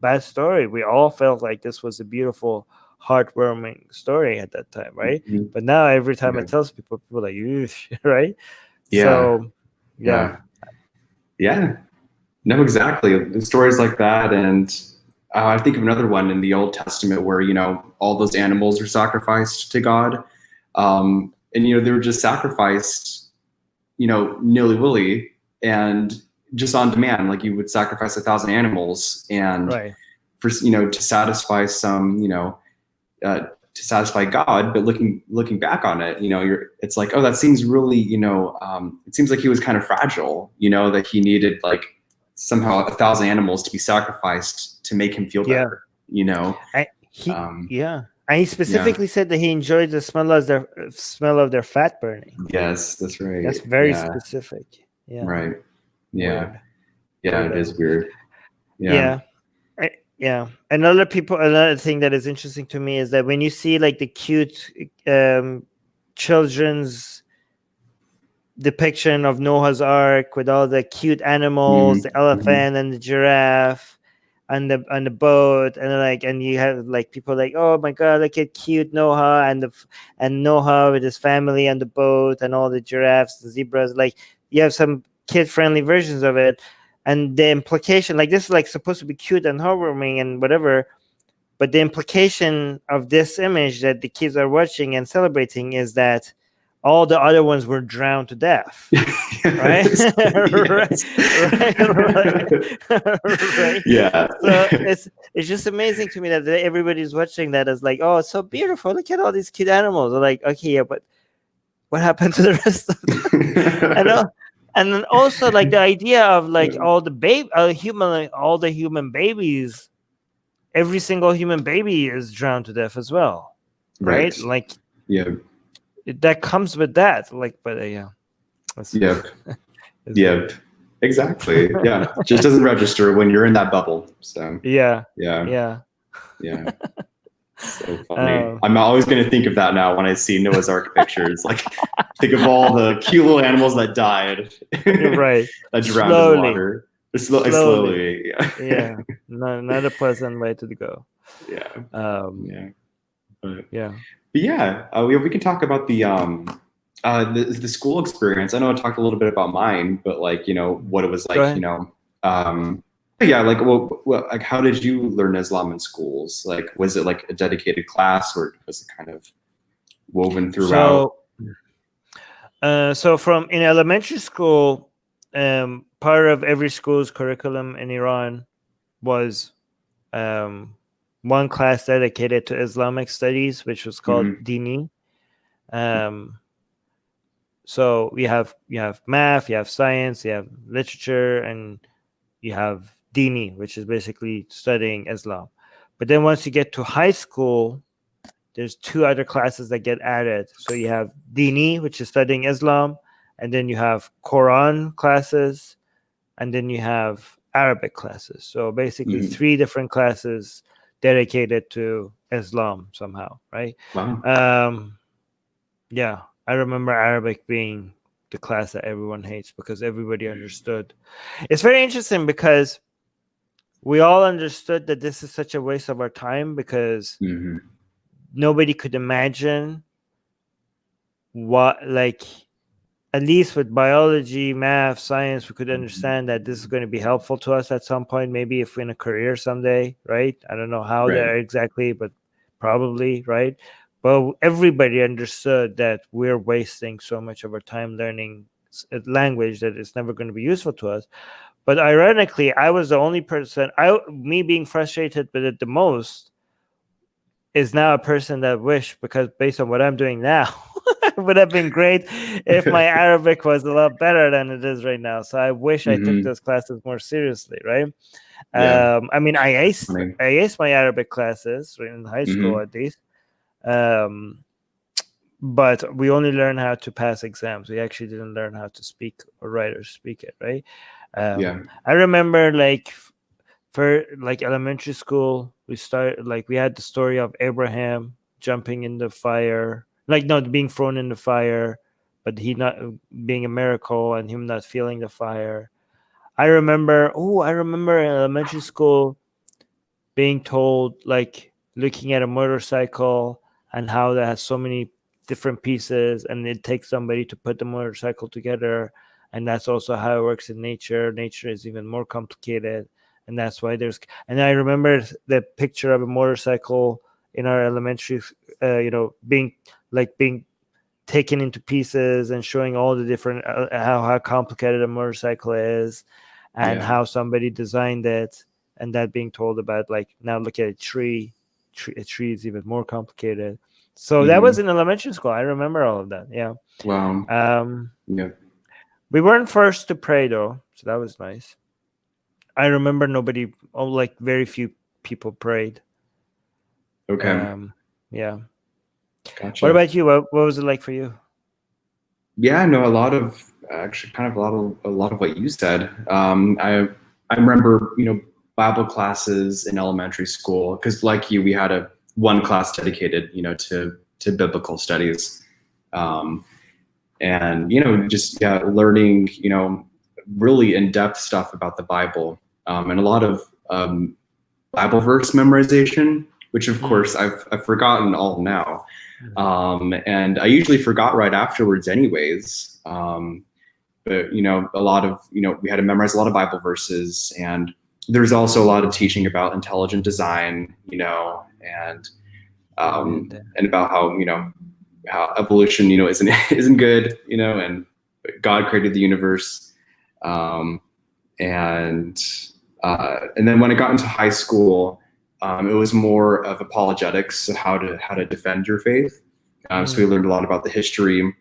bad story. We all felt like this was a beautiful, heartwarming story at that time, right? But now every time I tell people are like, right? So yeah. No, exactly. The stories like that. And I think of another one in the Old Testament where, all those animals are sacrificed to God. And, they were just sacrificed, nilly-willy and just on demand. Like you would sacrifice 1,000 animals and for, to satisfy some, to satisfy God. But looking back on it, it's like, oh, that seems really, it seems like he was kind of fragile, that he needed like somehow 1,000 animals to be sacrificed to make him feel better, And he specifically said that he enjoyed the smell of their fat burning. Yes, that's right. That's very specific. Yeah. Right. Yeah. Weird. It is weird. Another thing that is interesting to me is that when you see like the cute children's depiction of Noah's Ark with all the cute animals, the elephant and the giraffe and the boat, and you have like people like, oh my god, look at cute Noah and Noah with his family on the boat and all the giraffes, the zebras. Like you have some kid-friendly versions of it, and the implication, like this is like supposed to be cute and heartwarming and whatever, but the implication of this image that the kids are watching and celebrating is that all the other ones were drowned to death, right? Right. Yeah. So it's just amazing to me that everybody's watching that as like, oh, it's so beautiful. Look at all these cute animals. They're like, okay, yeah, but what happened to the rest of them? And then also like the idea of like all the human babies, every single human baby is drowned to death as well, right? Like that comes with that, like, but exactly. Just doesn't register when you're in that bubble. So yeah. So funny. I'm always going to think of that now when I see Noah's Ark pictures. Like, think of all the cute little animals that died, right? That drowned in water. Slowly. Not a pleasant way to go. We can talk about the school experience. I know I talked a little bit about mine, but like, what it was like, like how did you learn Islam in schools? Like, was it like a dedicated class or was it kind of woven throughout? So from in elementary school, part of every school's curriculum in Iran was one class dedicated to Islamic studies, which was called Dini. So you have math, you have science, you have literature, and you have Dini, which is basically studying Islam. But then once you get to high school, there's two other classes that get added. So you have Dini, which is studying Islam, and then you have Quran classes, and then you have Arabic classes. So basically 3 different classes dedicated to Islam somehow, right? Wow. I remember Arabic being the class that everyone hates because everybody understood. It's very interesting because we all understood that this is such a waste of our time because nobody could imagine what, like, at least with biology, math, science, we could understand that this is going to be helpful to us at some point, maybe if we're in a career someday, right? I don't know how there exactly, but probably, right? But everybody understood that we're wasting so much of our time learning a language that is never going to be useful to us. But ironically, I was the only person. Me being frustrated with it the most is now a person that because based on what I'm doing now, it would have been great if my Arabic was a lot better than it is right now. So I wish I took those classes more seriously, right? Yeah. I mean, I aced my Arabic classes in high school at least. But we only learned how to pass exams. We actually didn't learn how to speak or write or speak it, right? I remember for elementary school, we had the story of Abraham jumping in the fire, not being thrown in the fire, but he not being a miracle and him not feeling the fire. I remember in elementary school being told, looking at a motorcycle and how that has so many different pieces and it takes somebody to put the motorcycle together. And that's also how it works in nature. Nature is even more complicated. And that's why and I remember the picture of a motorcycle in our elementary, being taken into pieces and showing all the different, how complicated a motorcycle is and how somebody designed it. And that being told about, now look at a tree. A tree is even more complicated. So that was in elementary school. I remember all of that. Yeah. Wow. Yeah. We weren't forced to pray though, so that was nice. I remember very few people prayed. Okay. Yeah. Gotcha. What about you? What was it like for you? Yeah, no, a lot of what you said. I remember, Bible classes in elementary school, because like you, we had one class dedicated, to biblical studies, and just learning, really in-depth stuff about the Bible, and a lot of Bible verse memorization, which of course I've forgotten all now, and I usually forgot right afterwards, anyways. But a lot of we had to memorize a lot of Bible verses, and there's also a lot of teaching about intelligent design, and about how evolution, isn't good, and God created the universe, and then when I got into high school, it was more of apologetics, so how to defend your faith. So we learned a lot about the history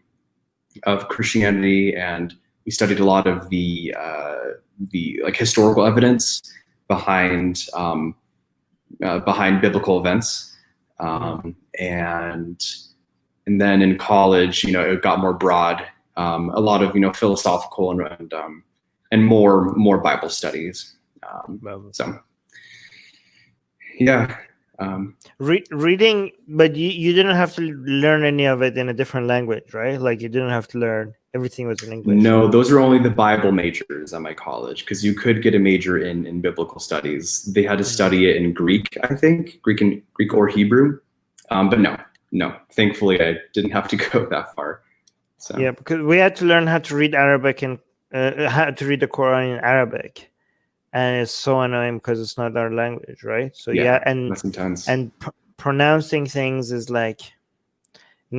of Christianity, and we studied a lot of the historical evidence behind biblical events, and then in college, it got more broad, a lot of philosophical and more Bible studies. So yeah. Reading, but you didn't have to learn any of it in a different language, right? You didn't have to learn, everything was in English. No, those are only the Bible majors at my college, because you could get a major in biblical studies. They had to study it in Greek, I think, Greek or Hebrew, but no, thankfully I didn't have to go that far. So yeah, because we had to learn how to read Arabic and how to read the Quran in Arabic. And it's so annoying because it's not our language, right? So and that's intense. And pronouncing things is in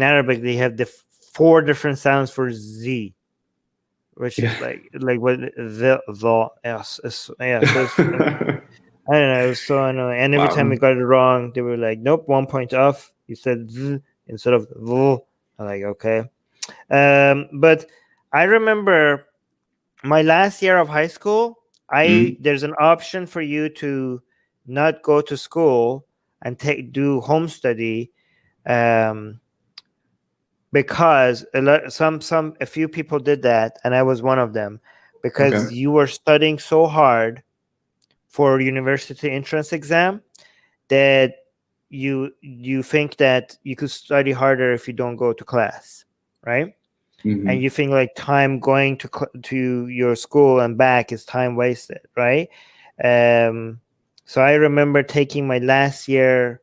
Arabic they have the 4 different sounds for Z, which is what the yes, so I don't know, it was so annoying. And every time we got it wrong, they were like, "Nope, 1 point off. You said Z instead of V." I'm like, okay. But I remember my last year of high school. There's an option for you to not go to school and do home study, because a few people did that, and I was one of them, because you were studying so hard for university entrance exam that you think that you could study harder if you don't go to class, right? And you think time going to your school and back is time wasted, right? So I remember taking my last year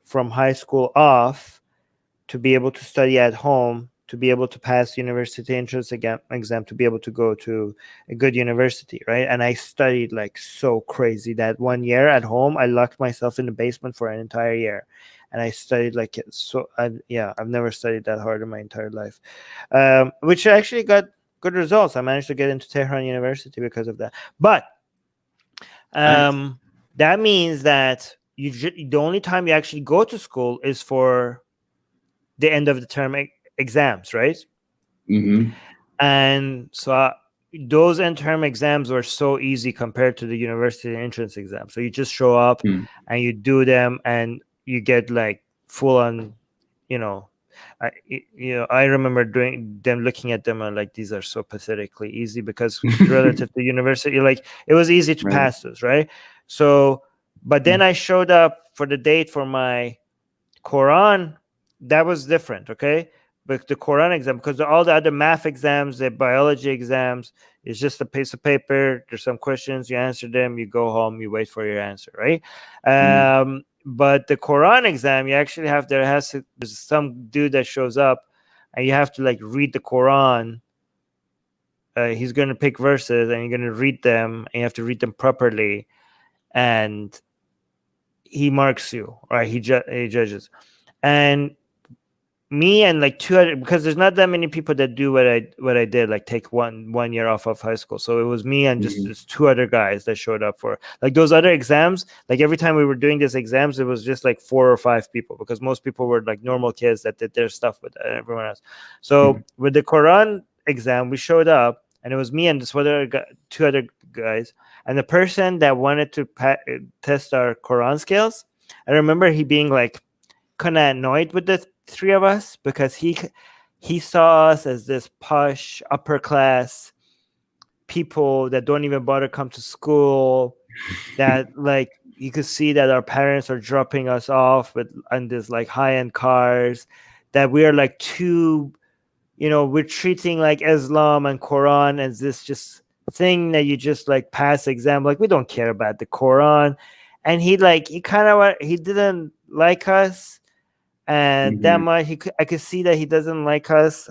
from high school off to be able to study at home, to be able to pass university entrance exam, to be able to go to a good university, right? And I studied so crazy that 1 year at home. I locked myself in the basement for an entire year. And I studied I've never studied that hard in my entire life, which actually got good results. I managed to get into Tehran University because of that. But that means that the only time you actually go to school is for the end of the term exams, right? And so those end term exams were so easy compared to the university entrance exam. So you just show up and you do them, and you get like full on, I remember doing them, looking at them and like, these are so pathetically easy, because relative to university, like it was easy to pass those, right? So, but then I showed up for the date for my Quran. That was different, okay? But the Quran exam, because all the other math exams, the biology exams, is just a piece of paper. There's some questions, you answer them, you go home, you wait for your answer, right? But the Quran exam, you actually have, there's some dude that shows up, and you have to like read the Quran. He's going to pick verses, and you're going to read them, and you have to read them properly, and he marks you, right? He judges. And me and like two other, because there's not that many people that do what I did, like take one year off of high school. So it was me and just two other guys that showed up for like those other exams. Like every time we were doing these exams, it was just like 4 or 5 people, because most people were like normal kids that did their stuff with everyone else. So with the Quran exam, we showed up, and it was me and this two other guys, and the person that wanted to test our Quran skills, I remember he being like kind of annoyed with the 3 of us, because he saw us as this posh upper class people that don't even bother come to school, that like you could see that our parents are dropping us off on this like high-end cars, that we are like we're treating like Islam and Quran as this just thing that you just like pass exam, like we don't care about the Quran. And he didn't like us, and that much. I could see that he doesn't like us.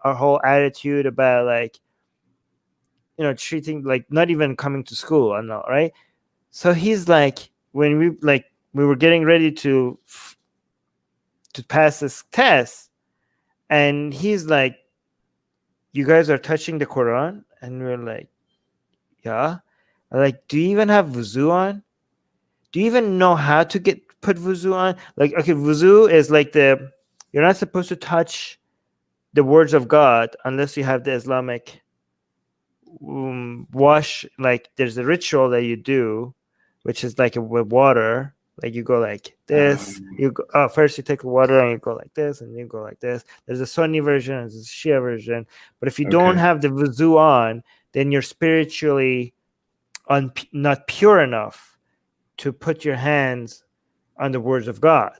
Our whole attitude about like, treating like not even coming to school and all, right? So he's like, when we were getting ready to pass this test, and he's like, "You guys are touching the Quran," and we're like, "Yeah." I'm like, "Do you even have wuzu on? Do you even know how to put wuzu on?" Like, okay, wuzu is like you're not supposed to touch the words of God unless you have the Islamic wash. Like there's a ritual that you do, which is like with water. Like you go like this. First you take the water and you go like this, and you go like this. There's a Sunni version, there's a Shia version. But if you don't have the wuzu on, then you're spiritually not pure enough to put your hands on the words of God.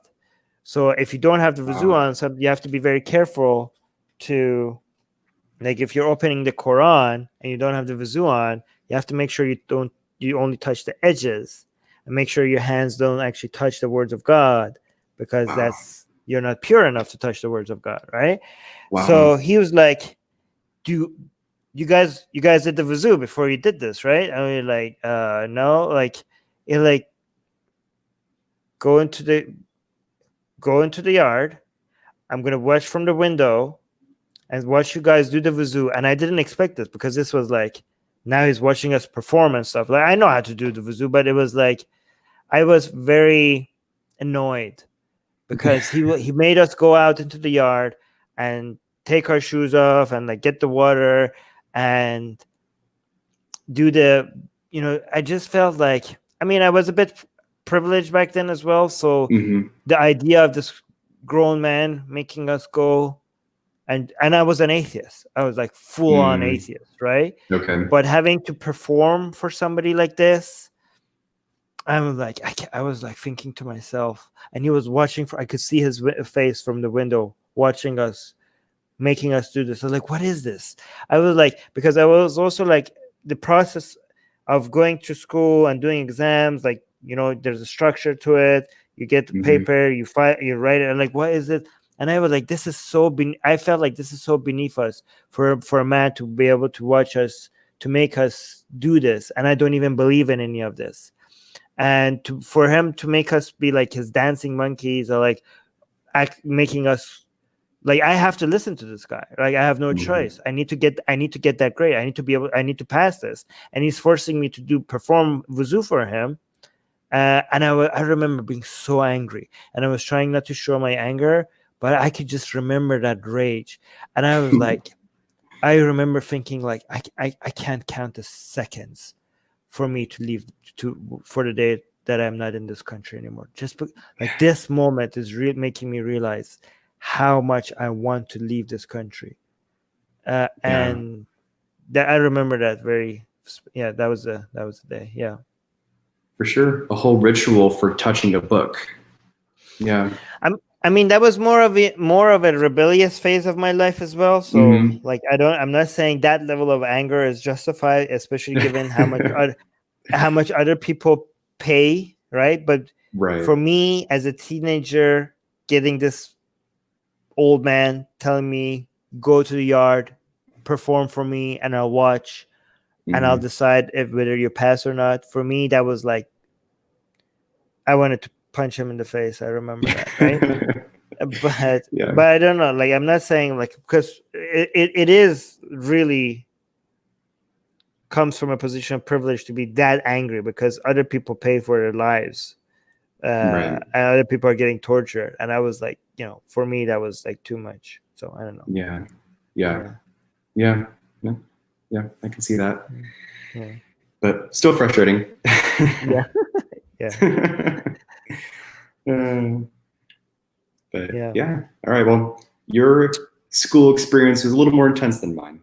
So if you don't have the wuzu on, so you have to be very careful to, like, if you're opening the Quran and you don't have the wuzu on, you have to make sure you only touch the edges, and make sure your hands don't actually touch the words of God, because you're not pure enough to touch the words of God, right? So he was like, you guys did the wuzu before you did this, right? And we're like, no, like it like go into the yard. I'm gonna watch from the window and watch you guys do the wuzu. And I didn't expect this, because this was like, now he's watching us perform and stuff. Like I know how to do the wuzu, but it was like I was very annoyed, because he made us go out into the yard and take our shoes off and like get the water and do the, I just felt like, I mean, I was a bit privileged back then as well. So the idea of this grown man making us go, and I was an atheist. I was like full on atheist, right? Okay. But having to perform for somebody like this, I was like, I was like thinking to myself, and he was watching. I could see his face from the window, watching us, making us do this. I was like, what is this? I was like, because I was also like, the process of going to school and doing exams, like, there's a structure to it. You get the paper, you write it, and like, what is it? And I was like, this is so. I felt like this is so beneath us for a man to be able to watch us, to make us do this, and I don't even believe in any of this. And for him to make us be like his dancing monkeys, or like making us like I have to listen to this guy. Like I have no choice. I need to get that grade. I need to pass this. And he's forcing me to perform wuzu for him. And I remember being so angry, and I was trying not to show my anger, but I could just remember that rage. And I was like, I remember thinking like, I can't count the seconds for me to leave for the day that I'm not in this country anymore. Like this moment is making me realize how much I want to leave this country. And that I remember that that was the day. Yeah. For sure. A whole ritual for touching a book. Yeah. I mean, that was more of a rebellious phase of my life as well. So like, I'm not saying that level of anger is justified, especially given how much other people pay. Right. But for me as a teenager, getting this old man telling me, go to the yard, perform for me, and I'll watch. And I'll decide whether you pass or not. For me, that was like, I wanted to punch him in the face. I remember that, right? But I don't know. Like, I'm not saying like, because it is really comes from a position of privilege to be that angry because other people pay for their lives, and other people are getting tortured. And I was like, for me, that was like too much. So I don't know. Yeah, I can see that. Yeah. But still frustrating. Yeah. But yeah. All right. Well, your school experience was a little more intense than mine.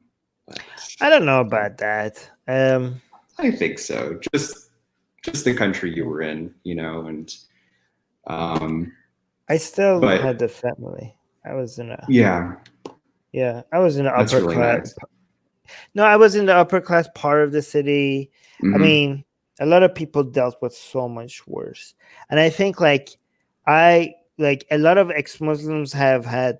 I don't know about that. I think so. Just the country you were in, and I still had the family. I was in a I was in the upper really class. nice. No, I was in the upper class part of the city. I mean, a lot of people dealt with so much worse. And I think a lot of ex-Muslims have had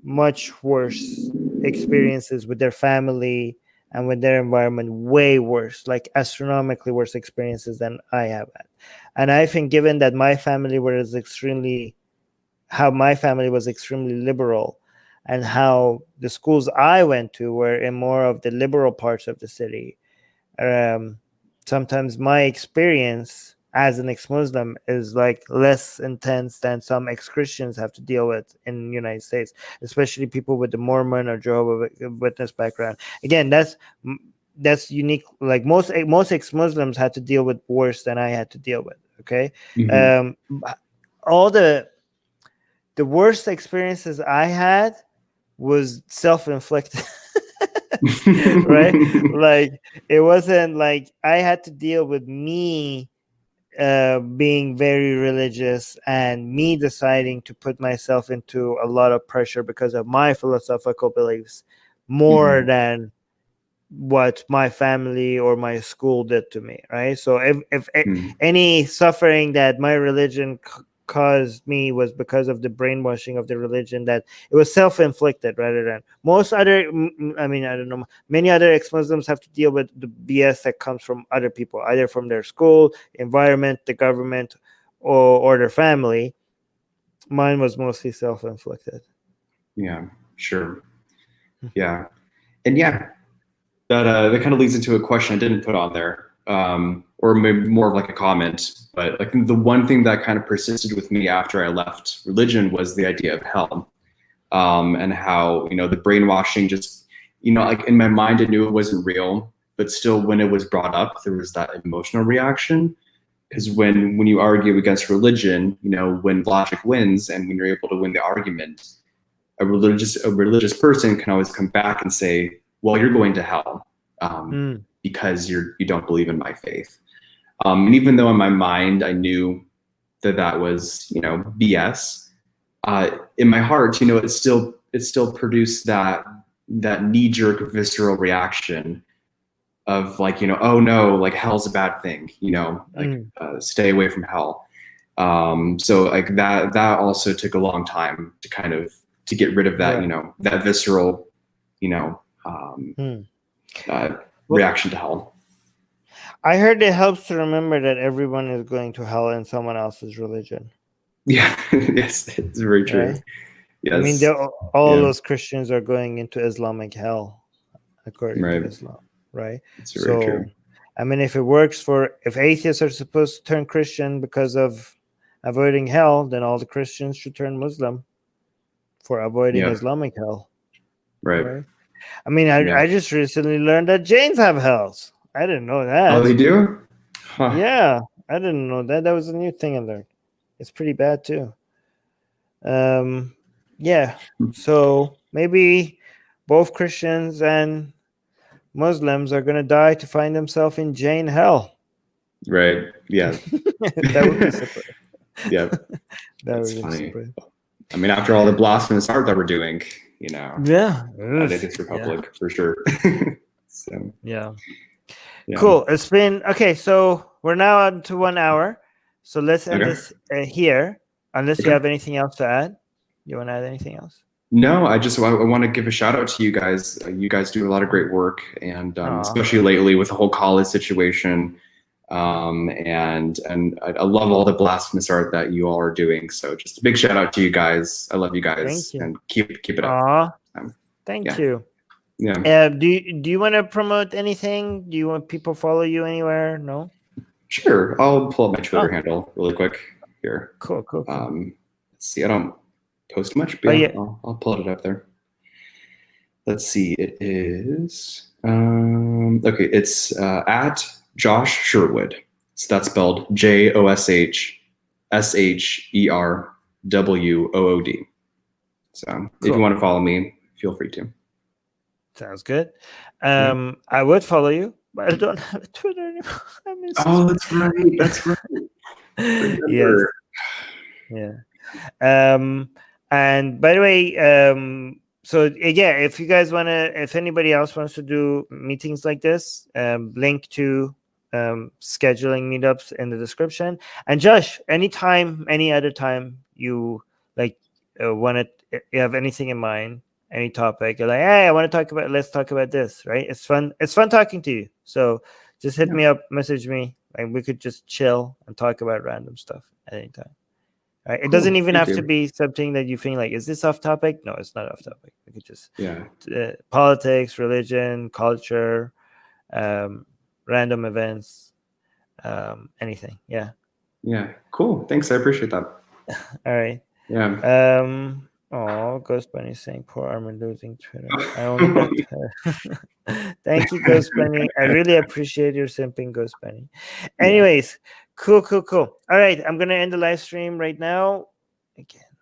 much worse experiences with their family and with their environment, way worse, like astronomically worse experiences than I have had. And I think given that my family was extremely liberal, and how the schools I went to were in more of the liberal parts of the city. Sometimes my experience as an ex-Muslim is like less intense than some ex-Christians have to deal with in the United States, especially people with the Mormon or Jehovah's Witness background. Again, that's unique. Like most ex-Muslims had to deal with worse than I had to deal with. Okay. All the worst experiences I had was self-inflicted. Right? Like, it wasn't like I had to deal with me being very religious and me deciding to put myself into a lot of pressure because of my philosophical beliefs more than what my family or my school did to me, right? So if any suffering that my religion caused me was because of the brainwashing of the religion, that it was self-inflicted rather than I don't know, many other ex-Muslims have to deal with the BS that comes from other people, either from their school, environment, the government, or their family. Mine was mostly self-inflicted. Yeah, sure. Yeah. And that kind of leads into a question I didn't put on there, or maybe more of like a comment. But like the one thing that kind of persisted with me after I left religion was the idea of hell, and how the brainwashing just like in my mind I knew it wasn't real, but still when it was brought up there was that emotional reaction. Because when you argue against religion, when logic wins and when you're able to win the argument, a religious person can always come back and say, well, you're going to hell because you don't believe in my faith. And even though in my mind I knew that was BS, in my heart it still produced that knee-jerk visceral reaction of like oh no, like hell's a bad thing, stay away from hell. So like that also took a long time to get rid of that that visceral reaction to hell. I heard it helps to remember that everyone is going to hell in someone else's religion. Yeah, yes, it's very true. Right? Yes. I mean, all Yeah. those Christians are going into Islamic hell, according Right. to Islam, right? It's very So, true. I mean, if atheists are supposed to turn Christian because of avoiding hell, then all the Christians should turn Muslim for avoiding Yeah. Islamic hell. Right. I mean, I just recently learned that Jains have hells. I didn't know that. Oh, they do? Huh. Yeah, I didn't know that. That was a new thing I learned. It's pretty bad too. Yeah. So maybe both Christians and Muslims are gonna die to find themselves in Jain hell. Right. Yeah. That would be surprising. Yeah. That's funny. I mean, after all the blasphemous art that we're doing, Yeah. at Atheist Republic for sure. So Yeah. yeah. Cool. It's been okay. So we're now on to 1 hour. So let's end this here. Unless you have anything else to add. You want to add anything else? No, I want to give a shout out to you guys. You guys do a lot of great work, and especially lately with the whole college situation. And I love all the blasphemous art that you all are doing. So just a big shout out to you guys. I love you guys. Thank you. And keep it up. Thank you. Yeah. Do you want to promote anything? Do you want people follow you anywhere? No. Sure. I'll pull up my Twitter handle really quick here. Cool. Let's see. I don't post much, but I'll pull it up there. Let's see. It is okay. It's at Josh Sherwood. So that's spelled JOSHSHERWOOD. So if you want to follow me, feel free to. Sounds good. I would follow you, but I don't have a Twitter anymore. That's right. That's right. Yes. Yeah. And by the way, so yeah, if you guys if anybody else wants to do meetings like this, link to scheduling meetups in the description. And Josh, anytime, any other time you like you have anything in mind, any topic, you're like, hey, let's talk about this, right? It's fun talking to you. So just hit me up, message me, and we could just chill and talk about random stuff at any time. Right? It doesn't even have to be something that you think like, is this off topic? No, it's not off topic. We could just politics, religion, culture, random events, anything. Yeah. Cool. Thanks. I appreciate that. All right. Yeah. Ghost Bunny saying poor Armin losing Twitter. I only got Thank you, Ghost Bunny. I really appreciate your simping, Ghost Bunny. Anyways, cool. All right, I'm gonna end the live stream right now. Again.